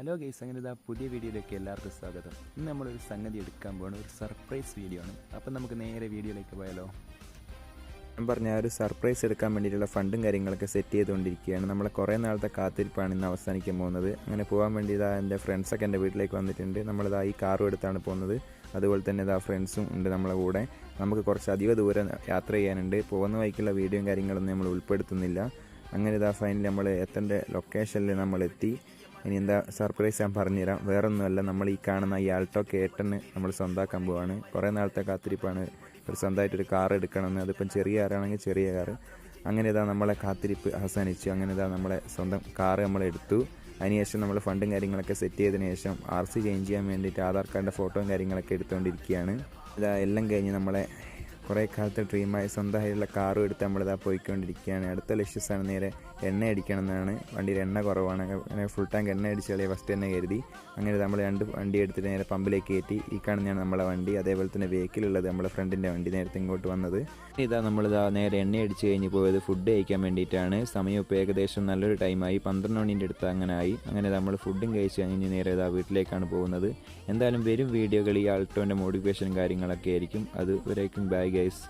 Hello guys, അങ്ങനെ ഇതാ പുതിയ വീഡിയോയിലേക്ക് എല്ലാവർക്കും സ്വാഗതം. ഇന്ന് നമ്മളൊരു സംഗതി എടുക്കാൻ പോകുന്ന ഒരു സർപ്രൈസ് വീഡിയോ ആണ്. അപ്പം നമുക്ക് നേരെ വീഡിയോയിലേക്ക് പോയാലോ. ഞാൻ പറഞ്ഞ ഒരു സർപ്രൈസ് എടുക്കാൻ വേണ്ടിയിട്ടുള്ള ഫണ്ടും കാര്യങ്ങളൊക്കെ സെറ്റ് ചെയ്തുകൊണ്ടിരിക്കുകയാണ്. നമ്മളെ കുറേ നാളത്തെ കാത്തിരിപ്പാണ് ഇന്ന് അവസാനിക്കാൻ പോകുന്നത്. അങ്ങനെ പോകാൻ വേണ്ടി ഇതാ എൻ്റെ ഫ്രണ്ട്സൊക്കെ എൻ്റെ വീട്ടിലേക്ക് വന്നിട്ടുണ്ട്. നമ്മളിതാ ഈ കാറും എടുത്താണ് പോകുന്നത്. അതുപോലെ തന്നെ ഇതാ ഫ്രണ്ട്സും ഉണ്ട് നമ്മളെ കൂടെ. നമുക്ക് കുറച്ച് അധിക ദൂരം യാത്ര ചെയ്യാനുണ്ട്. പോകുന്ന വഴിക്കുള്ള വീഡിയോയും കാര്യങ്ങളൊന്നും നമ്മൾ ഉൾപ്പെടുത്തുന്നില്ല. അങ്ങനെ ഇതാ ഫൈനലി നമ്മൾ എത്തേണ്ട ലൊക്കേഷനിൽ നമ്മളെത്തി. ഇനി എന്താ സർപ്രൈസ് ഞാൻ പറഞ്ഞുതരാം. വേറൊന്നുമല്ല, നമ്മൾ ഈ കാണുന്ന ഈ ആൾട്ടോ കേട്ടന് നമ്മൾ സ്വന്തമാക്കാൻ പോവാണ്. കുറേ നാളത്തെ കാത്തിരിപ്പാണ് ഒരു സ്വന്തമായിട്ടൊരു കാർ എടുക്കണമെന്ന്. അതിപ്പം ചെറിയ കാറാണെങ്കിൽ ചെറിയ കാറ്. അങ്ങനെ ഇതാ നമ്മളെ കാത്തിരിപ്പ് അവസാനിച്ചു. അങ്ങനെ ഇതാ നമ്മളെ സ്വന്തം കാറ് നമ്മളെടുത്തു. അതിനുശേഷം നമ്മൾ ഫണ്ടും കാര്യങ്ങളൊക്കെ സെറ്റ് ചെയ്തതിന് ശേഷം RC ചേഞ്ച് ചെയ്യാൻ വേണ്ടിയിട്ട് ആധാർ കാർഡിൻ്റെ ഫോട്ടോയും കാര്യങ്ങളൊക്കെ എടുത്തുകൊണ്ടിരിക്കുകയാണ്. ഇതാ എല്ലാം കഴിഞ്ഞ് നമ്മളെ കുറേ കാലത്തെ ഡ്രീമായി സ്വന്തമായിട്ടുള്ള കാറും എടുത്ത് നമ്മളിതാ പോയിക്കൊണ്ടിരിക്കുകയാണ്. അടുത്ത ലക്ഷ്യസ്ഥാനം നേരെ എണ്ണ അടിക്കണം എന്നാണ്. വണ്ടിയിൽ എണ്ണ കുറവാണ്. അങ്ങനെ ഫുൾ ടാങ്ക് എണ്ണ അടിച്ച് കളിയെ ഫസ്റ്റ് തന്നെ കരുതി. അങ്ങനെ നമ്മൾ 2 വണ്ടി എടുത്തിട്ട് നേരെ പമ്പിലേക്ക് കയറ്റി. ഈ കാണുന്നതാണ് നമ്മളെ വണ്ടി. അതേപോലെ തന്നെ വെഹിക്കിളുള്ളത് നമ്മളെ ഫ്രണ്ടിൻ്റെ വണ്ടി നേരത്തെ ഇങ്ങോട്ട് വന്നത്. ഇതാ നമ്മളിതാ നേരെ എണ്ണ അടിച്ച് കഴിഞ്ഞ് പോയത് ഫുഡ് കഴിക്കാൻ വേണ്ടിയിട്ടാണ്. സമയം ഇപ്പോൾ ഏകദേശം നല്ലൊരു ടൈമായി, 12 മണീൻ്റെ അടുത്ത് അങ്ങനെ ആയി. അങ്ങനെ നമ്മൾ ഫുഡും കഴിച്ച് കഴിഞ്ഞ് നേരെ ഇതാ വീട്ടിലേക്കാണ് പോകുന്നത്. എന്തായാലും വരും വീഡിയോകൾ ഈ ആൾട്ടോൻ്റെ മോഡിഫിക്കേഷനും കാര്യങ്ങളൊക്കെ ആയിരിക്കും. അതുവരേക്കും ബൈ ഗൈസ്.